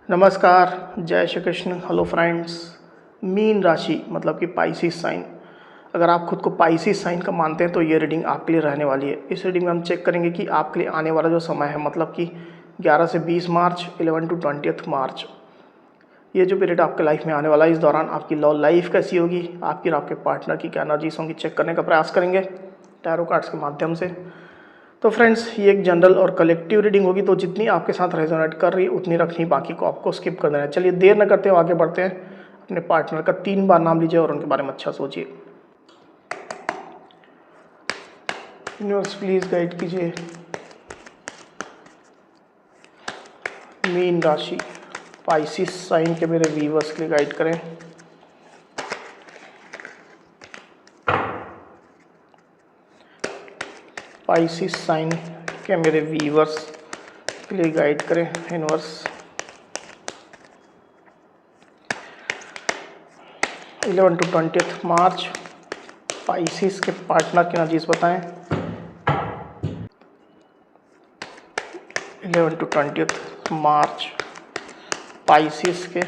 नमस्कार, जय Shri Krishna. Hello friends. Mean राशि मतलब कि पाइसिस साइन। अगर आप खुद को पाइसिस साइन का मानते हैं तो ये रीडिंग आपके लिए रहने वाली है। इस रीडिंग में हम चेक करेंगे कि आपके लिए आने वाला जो समय है मतलब कि 11 से 20 मार्च, 11 टू 20 मार्च, ये जो पीरियड आपके लाइफ में आने वाला है, इस दौरान आपकी लव लाइफ कैसी होगी, आपकी और आपके पार्टनर की क्या एनर्जीज होंगी, चेक करने का प्रयास करेंगे टैरो कार्ड्स के माध्यम से। तो फ्रेंड्स, ये एक जनरल और कलेक्टिव रीडिंग होगी, तो जितनी आपके साथ रेजोनेट कर रही उतनी रखनी, बाकी को आपको स्किप कर देना है। चलिए देर न करते हुए आगे बढ़ते हैं। अपने पार्टनर का 3 बार नाम लीजिए और उनके बारे में अच्छा सोचिए। यूनिवर्स प्लीज गाइड कीजिए मीन राशि पाइसिस साइन के मेरे व्यूअर्स के लिए गाइड करें। पाइसिस साइन के मेरे व्यूअर्स के लिए गाइड करें यूनिवर्स। 11 टू 20 मार्च पाइसिस के पार्टनर की एनर्जीज बताएं। 11 टू 20 मार्च पाइसिस के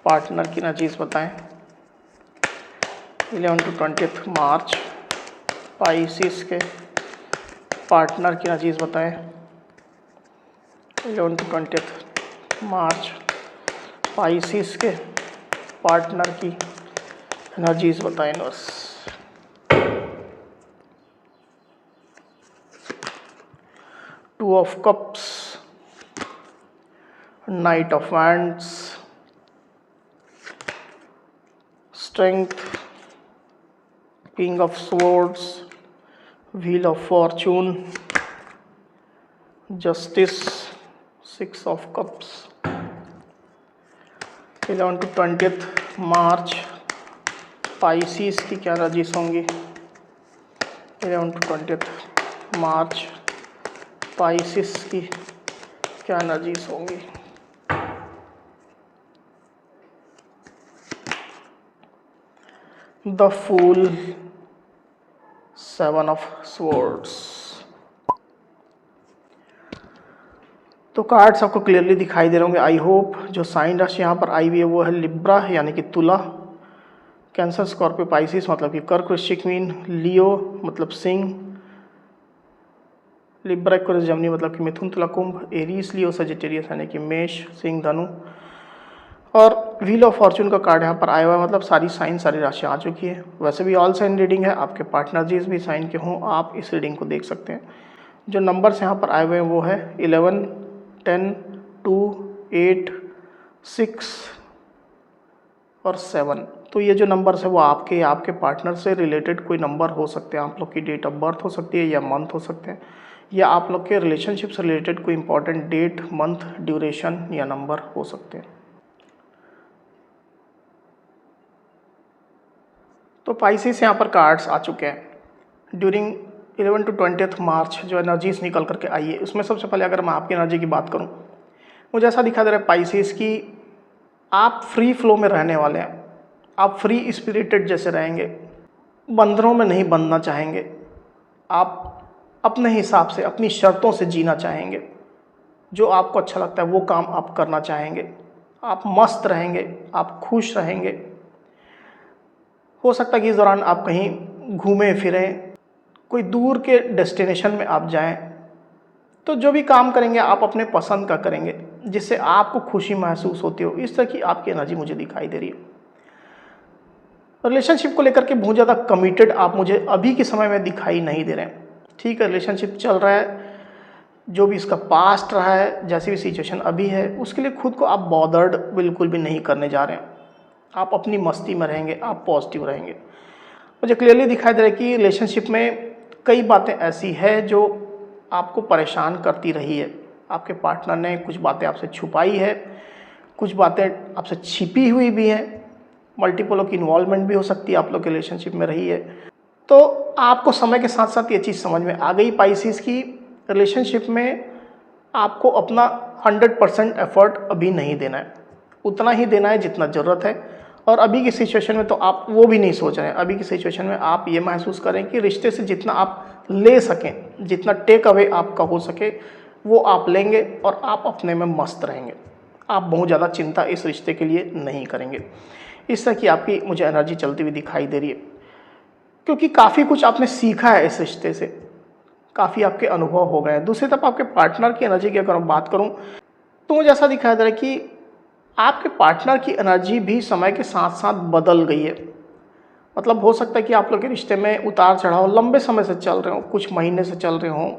पार्टनर की एनर्जीज बताएं। 11 टू 20 मार्च पाइसिस के पार्टनर की एनर्जीज बताएं। 11 टू 20 मार्च पाइसिस के पार्टनर की एनर्जीज बताएं बस। Two of cups, knight of wands, strength, king of swords, wheel of fortune, justice, 6 of cups. 11 to 20 March Pisces की क्या एनर्जीज होंगी। 11 टू 20 मार्च पाइसिस की क्या एनर्जीज होंगी। The fool, 7 of swords. तो कार्ड्स आपको क्लियरली दिखाई दे रहे होंगे। I hope. जो साइन राशि यहाँ पर आई हुई है वो है लिब्रा यानी कि तुला, कैंसर, स्कॉर्पियो, पाइसिस मतलब कि कर्क, वृश्चिक, मीन, लियो मतलब सिंह, लिब्रा, एक्वेरियस, जमनी मतलब कि मिथुन, तुला, कुंभ, एरीज, लियो, सजिटेरियस यानी कि मेष, सिंह, धनु। और व्हील ऑफ फॉर्चून का कार्ड यहाँ पर आया हुआ है, मतलब सारी साइन, सारी राशियाँ आ चुकी है। वैसे भी ऑल साइन रीडिंग है, आपके पार्टनर जिस भी साइन के हों आप इस रीडिंग को देख सकते हैं। जो नंबर्स यहाँ पर आए हुए हैं वो है 11, 10, 2, 8, 6 और 7। तो ये जो नंबर्स है वो आपके पार्टनर से रिलेटेड कोई नंबर हो सकते हैं। आप लोग की डेट ऑफ बर्थ हो सकती है या मंथ हो सकते हैं, या आप लोग के रिलेशनशिप से रिलेटेड कोई इंपॉर्टेंट डेट, मंथ, ड्यूरेशन या नंबर हो सकते हैं। तो पाइसिस यहाँ पर कार्ड्स आ चुके हैं। ड्यूरिंग 11 टू 20 मार्च जो एनर्जीज निकल करके आई है उसमें सबसे पहले अगर मैं आपकी एनर्जी की बात करूँ, मुझे ऐसा दिखाई दे रहा है पाइसिस की आप फ्री फ्लो में रहने वाले हैं। आप फ्री स्पिरिटेड जैसे रहेंगे, बंधनों में नहीं बंधना चाहेंगे। आप अपने हिसाब से, अपनी शर्तों से जीना चाहेंगे। जो आपको अच्छा लगता है वो काम आप करना चाहेंगे। आप मस्त रहेंगे, आप खुश रहेंगे। हो सकता है कि इस दौरान आप कहीं घूमें फिरें, कोई दूर के डेस्टिनेशन में आप जाएं। तो जो भी काम करेंगे आप अपने पसंद का करेंगे जिससे आपको खुशी महसूस होती हो। इस तरह की आपकी एनर्जी मुझे दिखाई दे रही है। रिलेशनशिप को लेकर के बहुत ज़्यादा कमिटेड आप मुझे अभी के समय में दिखाई नहीं दे रहे हैं। ठीक है, रिलेशनशिप चल रहा है, जो भी इसका पास्ट रहा है, जैसी भी सिचुएशन अभी है, उसके लिए खुद को आप बॉदर्ड बिल्कुल भी नहीं करने जा रहे हैं। आप अपनी मस्ती में रहेंगे, आप पॉजिटिव रहेंगे। मुझे क्लियरली दिखाई दे रहा है कि रिलेशनशिप में कई बातें ऐसी है जो आपको परेशान करती रही है। आपके पार्टनर ने कुछ बातें आपसे छुपाई है, कुछ बातें आपसे छिपी हुई भी हैं। मल्टीपल की इन्वॉल्वमेंट भी हो सकती है, आप लोग के रिलेशनशिप में रही है। तो आपको समय के साथ साथ ये चीज़ समझ में आ गई पाइसिस की रिलेशनशिप में आपको अपना 100% एफर्ट अभी नहीं देना है। उतना ही देना है जितना ज़रूरत है। और अभी की सिचुएशन में तो आप वो भी नहीं सोच रहे हैं। अभी की सिचुएशन में आप ये महसूस करें कि रिश्ते से जितना आप ले सकें, जितना टेक अवे आपका हो सके वो आप लेंगे और आप अपने में मस्त रहेंगे। आप बहुत ज़्यादा चिंता इस रिश्ते के लिए नहीं करेंगे। इस तरह की आपकी मुझे एनर्जी चलती हुई दिखाई दे रही है, क्योंकि काफ़ी कुछ आपने सीखा है इस रिश्ते से, काफ़ी आपके अनुभव हो गए हैं। दूसरी तरफ आपके पार्टनर की एनर्जी की अगर मैं बात करूं तो मुझे ऐसा दिखाई दे रहा है कि आपके पार्टनर की एनर्जी भी समय के साथ साथ बदल गई है। मतलब हो सकता है कि आप लोग के रिश्ते में उतार चढ़ाव लंबे समय से चल रहे हो, कुछ महीने से चल रहे हों,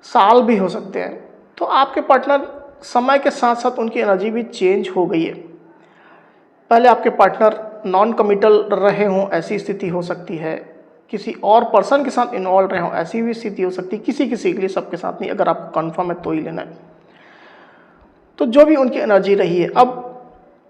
साल भी हो सकते हैं। तो आपके पार्टनर समय के साथ साथ उनकी एनर्जी भी चेंज हो गई है। पहले आपके पार्टनर नॉन कमिटल रहे हों, ऐसी स्थिति हो सकती है। किसी और पर्सन के साथ इन्वॉल्व रहे हों, ऐसी भी स्थिति हो सकती है। किसी किसी के लिए, सबके साथ नहीं। अगर आपको कन्फर्म है तो ही लेना है। तो जो भी उनकी एनर्जी रही है, अब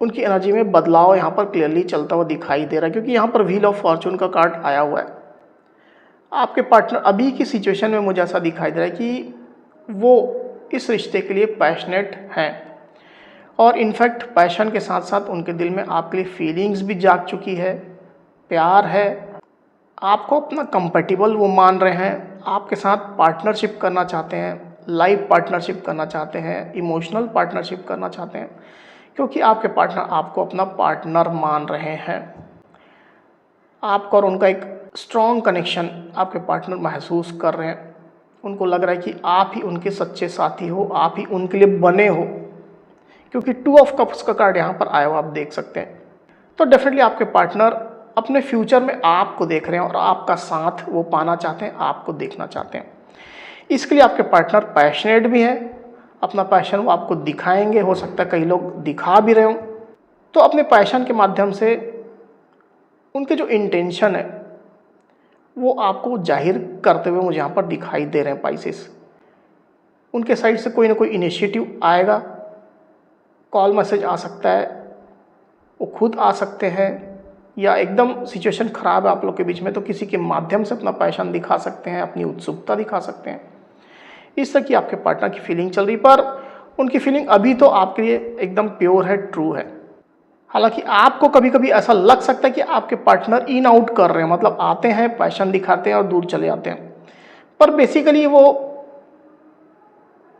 उनकी एनर्जी में बदलाव यहाँ पर क्लियरली चलता हुआ दिखाई दे रहा है, क्योंकि यहाँ पर व्हील ऑफ फॉर्चून का कार्ड आया हुआ है। आपके पार्टनर अभी की सिचुएशन में मुझे ऐसा दिखाई दे रहा है कि वो इस रिश्ते के लिए पैशनेट हैं, और इनफैक्ट पैशन के साथ साथ उनके दिल में आपके लिए फीलिंग्स भी जाग चुकी है, प्यार है। आपको अपना कंपेटिबल वो मान रहे हैं, आपके साथ पार्टनरशिप करना चाहते हैं, लाइफ पार्टनरशिप करना चाहते हैं, इमोशनल पार्टनरशिप करना चाहते हैं, क्योंकि आपके पार्टनर आपको अपना पार्टनर मान रहे हैं। आपका और उनका एक स्ट्रॉन्ग कनेक्शन आपके पार्टनर महसूस कर रहे हैं। उनको लग रहा है कि आप ही उनके सच्चे साथी हो, आप ही उनके लिए बने हो, क्योंकि 2 ऑफ कप्स का कार्ड यहाँ पर आया हुआ आप देख सकते हैं। तो डेफिनेटली आपके पार्टनर अपने फ्यूचर में आपको देख रहे हैं और आपका साथ वो पाना चाहते हैं, आपको देखना चाहते हैं। इसके लिए आपके पार्टनर पैशनेट भी हैं, अपना पैशन वो आपको दिखाएंगे। हो सकता है कई लोग दिखा भी रहे हों। तो अपने पैशन के माध्यम से उनके जो इंटेंशन है वो आपको जाहिर करते हुए मुझे यहाँ पर दिखाई दे रहे हैं पाइसेस। उनके साइड से कोई ना कोई इनिशिएटिव आएगा, कॉल मैसेज आ सकता है, वो खुद आ सकते हैं, या एकदम सिचुएशन ख़राब है आप लोग के बीच में तो किसी के माध्यम से अपना पैशन दिखा सकते हैं, अपनी उत्सुकता दिखा सकते हैं। इस तरह की आपके पार्टनर की फीलिंग चल रही, पर उनकी फीलिंग अभी तो आपके लिए एकदम प्योर है, ट्रू है। हालांकि आपको कभी कभी ऐसा लग सकता है कि आपके पार्टनर इन आउट कर रहे हैं, मतलब आते हैं, पैशन दिखाते हैं और दूर चले जाते हैं, पर बेसिकली वो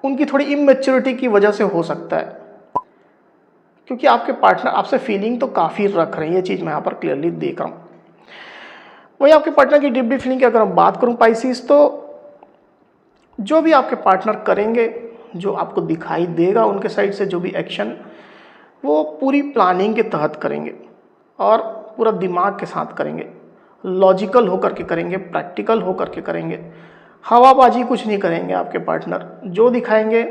उनकी थोड़ी इमेच्योरिटी की वजह से हो सकता है, क्योंकि आपके पार्टनर आपसे फीलिंग तो काफ़ी रख रहे हैं। ये चीज़ मैं यहाँ पर क्लियरली देख रहा हूँ। वही आपके पार्टनर की डीप फीलिंग की अगर मैं बात करूँ पाइसिस, तो जो भी आपके पार्टनर करेंगे, जो आपको दिखाई देगा उनके साइड से जो भी एक्शन, वो पूरी प्लानिंग के तहत करेंगे और पूरा दिमाग के साथ करेंगे, लॉजिकल होकर के करेंगे, प्रैक्टिकल होकर के करेंगे। हवाबाजी कुछ नहीं करेंगे आपके पार्टनर। जो दिखाएंगे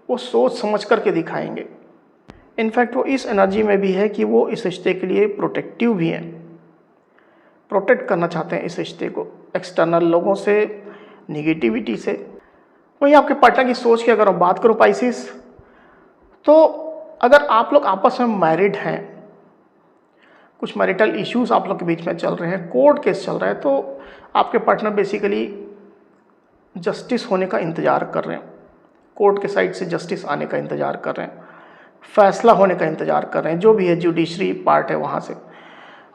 वो सोच समझ करके दिखाएंगे। इनफैक्ट वो इस एनर्जी में भी है कि वो इस रिश्ते के लिए प्रोटेक्टिव भी हैं, प्रोटेक्ट करना चाहते हैं इस रिश्ते को एक्सटर्नल लोगों से, निगेटिविटी से। वहीं आपके पार्टनर की सोच की अगर मैं बात करूं पाइसिस, तो अगर आप लोग आपस में मैरिड हैं, कुछ मैरिटल इश्यूज आप लोग के बीच में चल रहे हैं, कोर्ट केस चल रहा है, तो आपके पार्टनर बेसिकली जस्टिस होने का इंतज़ार कर रहे हैं, कोर्ट के साइड से जस्टिस आने का इंतज़ार कर रहे हैं, फैसला होने का इंतज़ार कर रहे हैं, जो भी है जुडिशरी पार्ट है वहाँ से।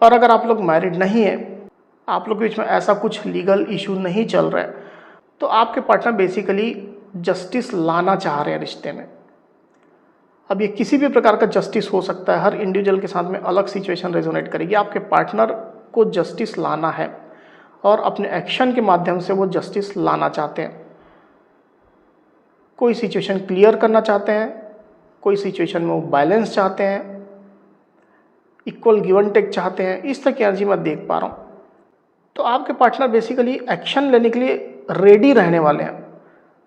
और अगर आप लोग मैरिड नहीं है, आप लोग के बीच में ऐसा कुछ लीगल इशू नहीं चल रहा है, तो आपके पार्टनर बेसिकली जस्टिस लाना चाह रहे हैं रिश्ते में। अब ये किसी भी प्रकार का जस्टिस हो सकता है, हर इंडिविजुअल के साथ में अलग सिचुएशन रेजोनेट करेगी। आपके पार्टनर को जस्टिस लाना है और अपने एक्शन के माध्यम से वो जस्टिस लाना चाहते हैं। कोई सिचुएशन क्लियर करना चाहते हैं, कोई सिचुएशन में वो बैलेंस चाहते हैं, इक्वल गिव एंड टेक चाहते हैं। इस तरह की एनर्जी मैं देख पा रहा हूँ। तो आपके पार्टनर बेसिकली एक्शन लेने के लिए रेडी रहने वाले हैं।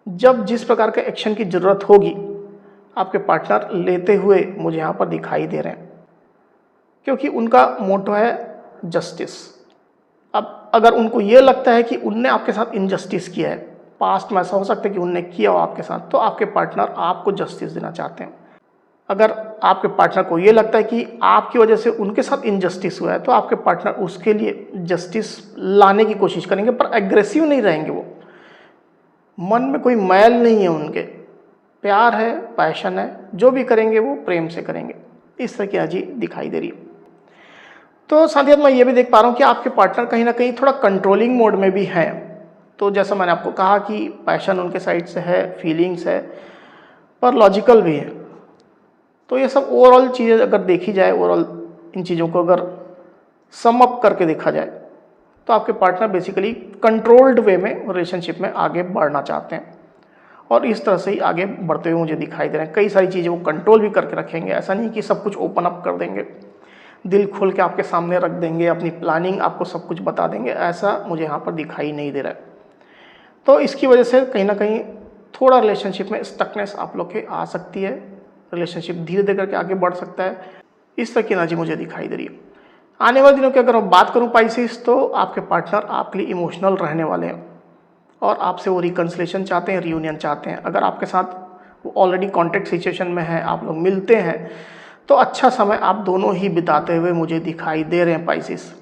जब जिस प्रकार के एक्शन की ज़रूरत होगी आपके पार्टनर लेते हुए मुझे यहाँ पर दिखाई दे रहे हैं, क्योंकि उनका मोटो है जस्टिस। अब अगर उनको ये लगता है कि उनने आपके साथ इनजस्टिस किया है, पास्ट में ऐसा हो सकता है कि उनने किया हो आपके साथ, तो आपके पार्टनर आपको जस्टिस देना चाहते हैं। अगर आपके पार्टनर को ये लगता है कि आपकी वजह से उनके साथ इनजस्टिस हुआ है, तो आपके पार्टनर उसके लिए जस्टिस लाने की कोशिश करेंगे, पर एग्रेसिव नहीं रहेंगे। वो मन में कोई मैल नहीं है, उनके प्यार है, पैशन है, जो भी करेंगे वो प्रेम से करेंगे। इस तरह की एनर्जी दिखाई दे रही है। तो साथ ही मैं ये भी देख पा रहा हूँ कि आपके पार्टनर कहीं ना कहीं थोड़ा कंट्रोलिंग मोड में भी हैं। तो जैसा मैंने आपको कहा कि पैशन उनके साइड से है, फीलिंग्स है, पर लॉजिकल भी है। तो ये सब ओवरऑल चीज़ें अगर देखी जाए, ओवरऑल इन चीज़ों को अगर सम अप करके देखा जाए तो आपके पार्टनर बेसिकली कंट्रोल्ड वे में रिलेशनशिप में आगे बढ़ना चाहते हैं और इस तरह से ही आगे बढ़ते हुए मुझे दिखाई दे रहे हैं। कई सारी चीज़ें वो कंट्रोल भी करके रखेंगे, ऐसा नहीं कि सब कुछ ओपन अप कर देंगे, दिल खोल के आपके सामने रख देंगे, अपनी प्लानिंग आपको सब कुछ बता देंगे, ऐसा मुझे यहाँ पर दिखाई नहीं दे रहा है। तो इसकी वजह से कहीं ना कहीं थोड़ा रिलेशनशिप में स्टकनेस आप लोग के आ सकती है, रिलेशनशिप धीरे धीरे करके आगे बढ़ सकता है, इस तरह की एनर्जी मुझे दिखाई दे रही है। आने वाले दिनों की अगर मैं बात करूं पाइसेस, तो आपके पार्टनर आपके लिए इमोशनल रहने वाले हैं और आपसे वो रिकन्सिलेशन चाहते हैं, रियूनियन चाहते हैं। अगर आपके साथ वो ऑलरेडी कॉन्टैक्ट सिचुएशन में है, आप लोग मिलते हैं, तो अच्छा समय आप दोनों ही बिताते हुए मुझे दिखाई दे रहे हैं पाइसेस।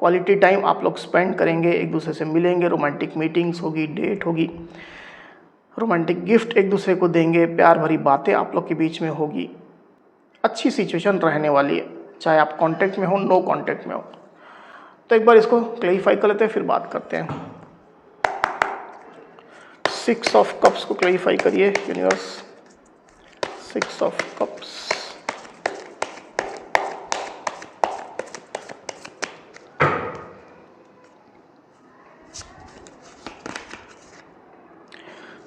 क्वालिटी टाइम आप लोग स्पेंड करेंगे, एक दूसरे से मिलेंगे, रोमांटिक मीटिंग्स होगी, डेट होगी, रोमांटिक गिफ्ट एक दूसरे को देंगे, प्यार भरी बातें आप लोग के बीच में होगी। अच्छी सिचुएशन रहने वाली है, चाहे आप कांटेक्ट में हो, नो कांटेक्ट में हो। तो एक बार इसको क्लैरिफाई कर लेते हैं, फिर बात करते हैं। 6 ऑफ कप्स को क्लैरिफाई करिए universe. 6 of cups,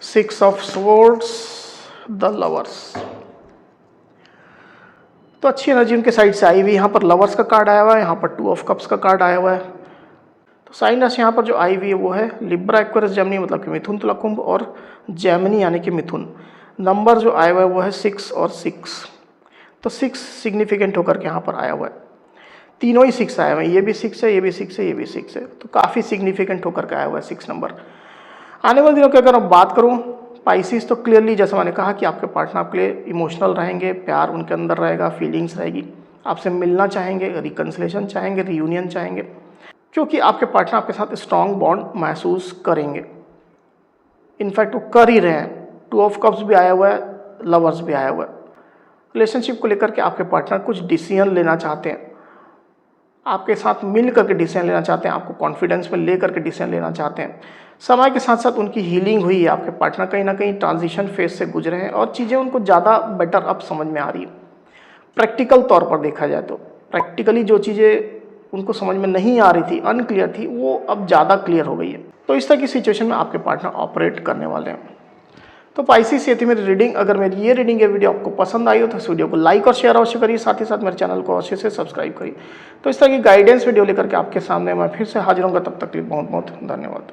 six of swords, the lovers. तो अच्छी एनर्जी उनके साइड से आई हुई। यहाँ पर लवर्स का कार्ड आया हुआ है, यहाँ पर 2 ऑफ कप्स का कार्ड आया हुआ है। तो साइन राशि यहाँ पर जो आई हुई है वो है लिब्रा, एक्वेरियस, जेमिनी मतलब कि मिथुन, तुला, कुंभ, और जेमिनी यानी कि मिथुन। नंबर जो आया हुआ है वो है 6 और 6। तो 6 सिग्निफिकेंट होकर के यहाँ पर आया हुआ है। तीनों ही 6 आया हुआ है, ये भी 6 है, ये भी 6 है, ये भी 6 है। तो काफ़ी सिग्निफिकेंट होकर के आया हुआ है 6 नंबर। आने वाले दिनों की अगर मैं बात करूँ पाइसिस, तो क्लियरली जैसा मैंने कहा कि आपके पार्टनर आपके लिए इमोशनल रहेंगे, प्यार उनके अंदर रहेगा, फीलिंग्स रहेगी, आपसे मिलना चाहेंगे, रिकन्सिलेशन चाहेंगे, रियूनियन चाहेंगे, क्योंकि आपके पार्टनर आपके साथ स्ट्रॉन्ग बॉन्ड महसूस करेंगे। इनफैक्ट वो कर ही रहे हैं। 2 ऑफ कप्स भी आया हुआ है, लवर्स भी आया हुआ है। रिलेशनशिप को लेकर के आपके पार्टनर कुछ डिसीजन लेना चाहते हैं, आपके साथ मिल करके डिसीजन लेना चाहते हैं, आपको कॉन्फिडेंस में ले करके डिसीजन लेना चाहते हैं। समय के साथ साथ उनकी हीलिंग हुई है, आपके पार्टनर कहीं ना कहीं ट्रांजिशन फेज से गुजरे हैं और चीज़ें उनको ज़्यादा बेटर अब समझ में आ रही है। प्रैक्टिकल तौर पर देखा जाए तो प्रैक्टिकली जो चीज़ें उनको समझ में नहीं आ रही थी, अनक्लियर थी, वो अब ज़्यादा क्लियर हो गई है। तो इस तरह की सिचुएशन में आपके पार्टनर ऑपरेट करने वाले हैं। तो पाइसिस, ये थी मेरी रीडिंग। अगर मेरी ये रीडिंग, ये वीडियो आपको पसंद आई हो तो इस वीडियो को लाइक और शेयर अवश्य करिए, साथ ही साथ मेरे चैनल को अवश्य से सब्सक्राइब करिए। तो इस तरह की गाइडेंस वीडियो लेकर के आपके सामने मैं फिर से हाजिर होऊंगा, तब तक के लिए बहुत बहुत धन्यवाद।